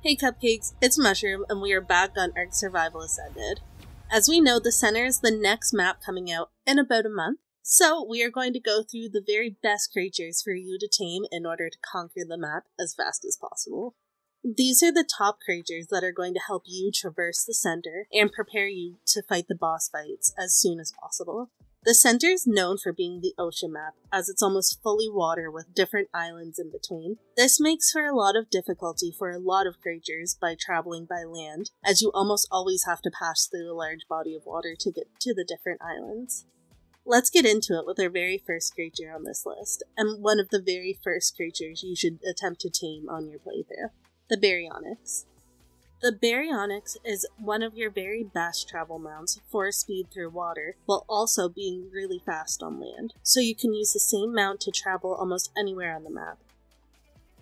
Hey Cupcakes, it's Mushroom, and we are back on Ark Survival Ascended. As we know, the center is the next map coming out in about a month, so we are going to go through the very best creatures for you to tame in order to conquer the map as fast as possible. These are the top creatures that are going to help you traverse the center and prepare you to fight the boss fights as soon as possible. The center is known for being the ocean map, as it's almost fully water with different islands in between. This makes for a lot of difficulty for a lot of creatures by traveling by land, as you almost always have to pass through a large body of water to get to the different islands. Let's get into it with our very first creature on this list, and one of the very first creatures you should attempt to tame on your playthrough, the Baryonyx. The Baryonyx is one of your very best travel mounts for speed through water, while also being really fast on land, so you can use the same mount to travel almost anywhere on the map.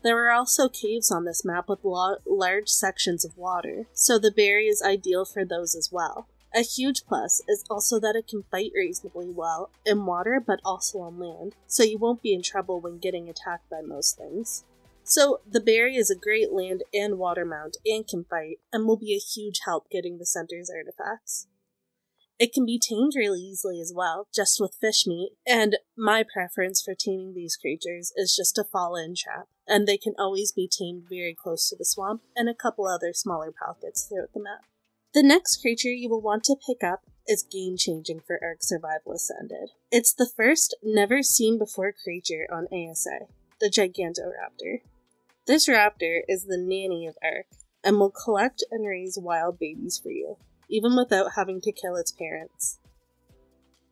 There are also caves on this map with large sections of water, so the Bary is ideal for those as well. A huge plus is also that it can fight reasonably well in water but also on land, so you won't be in trouble when getting attacked by most things. So, the Bary is a great land and water mount and can fight, and will be a huge help getting the center's artifacts. It can be tamed really easily as well, just with fish meat, and my preference for taming these creatures is just a fall-in trap, and they can always be tamed very close to the swamp and a couple other smaller pockets throughout the map. The next creature you will want to pick up is game-changing for Ark Survival Ascended. It's the first never-seen-before creature on ASA, the Gigantoraptor. This raptor is the nanny of Ark, and will collect and raise wild babies for you, even without having to kill its parents.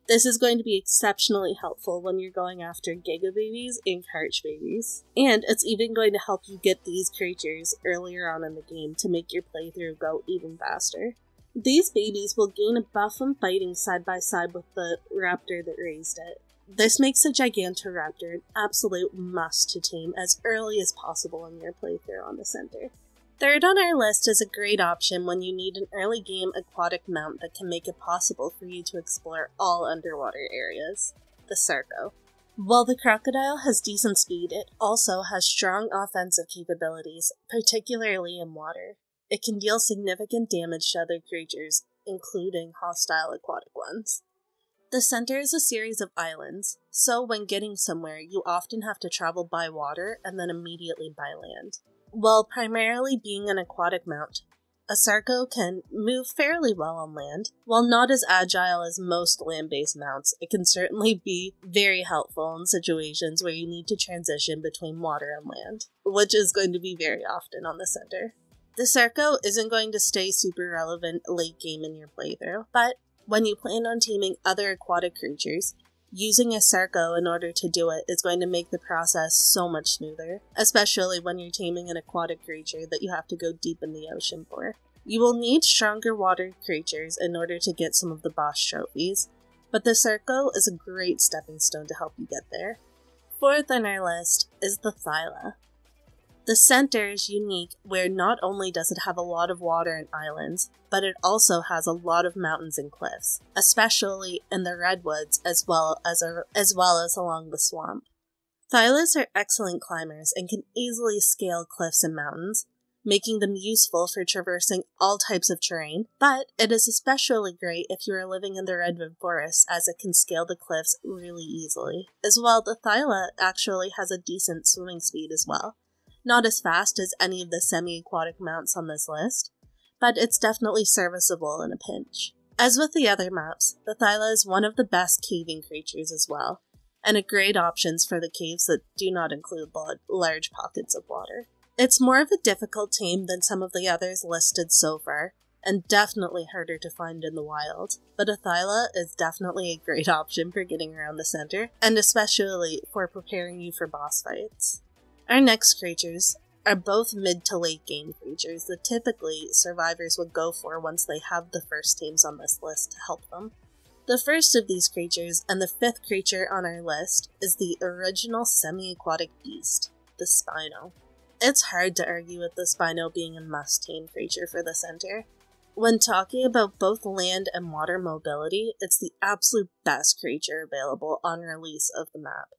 This is going to be exceptionally helpful when you're going after Giga babies and Karch babies, and it's even going to help you get these creatures earlier on in the game to make your playthrough go even faster. These babies will gain a buff from fighting side by side with the raptor that raised it. This makes the Gigantoraptor an absolute must to tame as early as possible in your playthrough on the center. Third on our list is a great option when you need an early game aquatic mount that can make it possible for you to explore all underwater areas, the Sarco. While the crocodile has decent speed, it also has strong offensive capabilities, particularly in water. It can deal significant damage to other creatures, including hostile aquatic ones. The center is a series of islands, so when getting somewhere, you often have to travel by water and then immediately by land. While primarily being an aquatic mount, a Sarco can move fairly well on land. While not as agile as most land-based mounts, it can certainly be very helpful in situations where you need to transition between water and land, which is going to be very often on the center. The Sarco isn't going to stay super relevant late game in your playthrough, but when you plan on taming other aquatic creatures, using a Sarco in order to do it is going to make the process so much smoother, especially when you're taming an aquatic creature that you have to go deep in the ocean for. You will need stronger water creatures in order to get some of the boss trophies, but the Sarco is a great stepping stone to help you get there. Fourth on our list is the Thyla. The center is unique where not only does it have a lot of water and islands, but it also has a lot of mountains and cliffs, especially in the redwoods as well as along the swamp. Thylas are excellent climbers and can easily scale cliffs and mountains, making them useful for traversing all types of terrain, but it is especially great if you are living in the redwood forest as it can scale the cliffs really easily. As well, the Thyla actually has a decent swimming speed as well. Not as fast as any of the semi-aquatic mounts on this list, but it's definitely serviceable in a pinch. As with the other maps, the Thyla is one of the best caving creatures as well, and a great option for the caves that do not include large pockets of water. It's more of a difficult tame than some of the others listed so far, and definitely harder to find in the wild, but a Thyla is definitely a great option for getting around the center, and especially for preparing you for boss fights. Our next creatures are both mid to late game creatures that typically survivors would go for once they have the first tames on this list to help them. The first of these creatures, and the fifth creature on our list, is the original semi-aquatic beast, the Spino. It's hard to argue with the Spino being a must-tame creature for the center. When talking about both land and water mobility, it's the absolute best creature available on release of the map.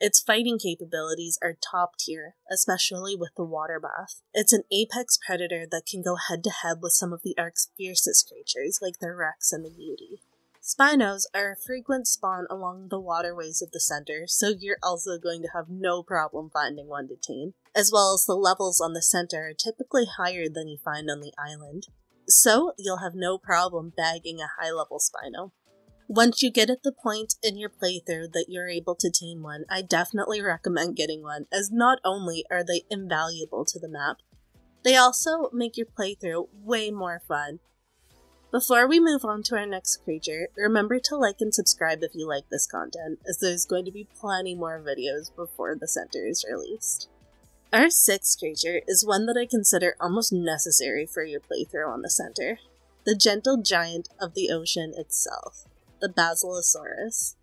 Its fighting capabilities are top tier, especially with the water bath. It's an apex predator that can go head to head with some of the Ark's fiercest creatures like the Rex and the Beauty. Spinos are a frequent spawn along the waterways of the center, so you're also going to have no problem finding one to tame, as well as the levels on the center are typically higher than you find on the island, so you'll have no problem bagging a high-level Spino. Once you get at the point in your playthrough that you're able to tame one, I definitely recommend getting one, as not only are they invaluable to the map, they also make your playthrough way more fun. Before we move on to our next creature, remember to like and subscribe if you like this content, as there's going to be plenty more videos before the center is released. Our sixth creature is one that I consider almost necessary for your playthrough on the center. The gentle giant of the ocean itself, the Basilosaurus.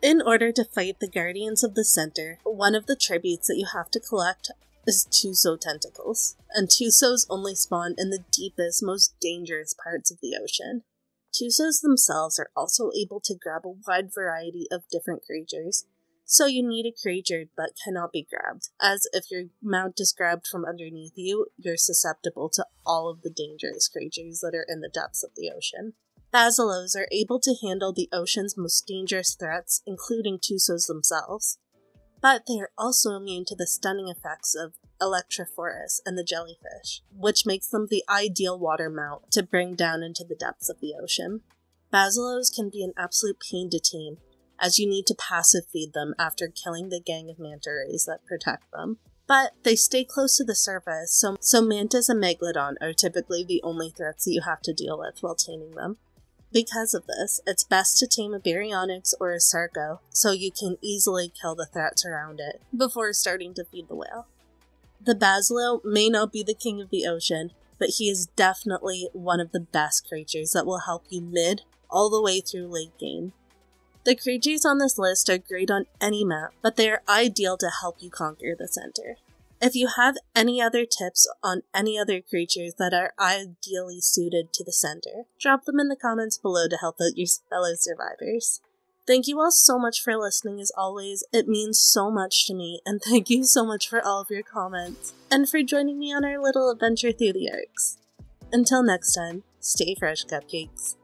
In order to fight the guardians of the center, one of the tributes that you have to collect is Tuso tentacles, and Tusos only spawn in the deepest, most dangerous parts of the ocean. Tusos themselves are also able to grab a wide variety of different creatures, so you need a creature that cannot be grabbed, as if your mount is grabbed from underneath you, you're susceptible to all of the dangerous creatures that are in the depths of the ocean. Basilos are able to handle the ocean's most dangerous threats, including Tusos themselves, but they are also immune to the stunning effects of Electrophorus and the jellyfish, which makes them the ideal water mount to bring down into the depths of the ocean. Basilos can be an absolute pain to tame, as you need to passive feed them after killing the gang of manta rays that protect them. But they stay close to the surface, so mantas and megalodon are typically the only threats that you have to deal with while taming them. Because of this, it's best to tame a Baryonyx or a Sarco, so you can easily kill the threats around it before starting to feed the whale. The Basilo may not be the king of the ocean, but he is definitely one of the best creatures that will help you mid all the way through late game. The creatures on this list are great on any map, but they are ideal to help you conquer the center. If you have any other tips on any other creatures that are ideally suited to the center, drop them in the comments below to help out your fellow survivors. Thank you all so much for listening as always, it means so much to me, and thank you so much for all of your comments, and for joining me on our little adventure through the Arks. Until next time, stay fresh, cupcakes.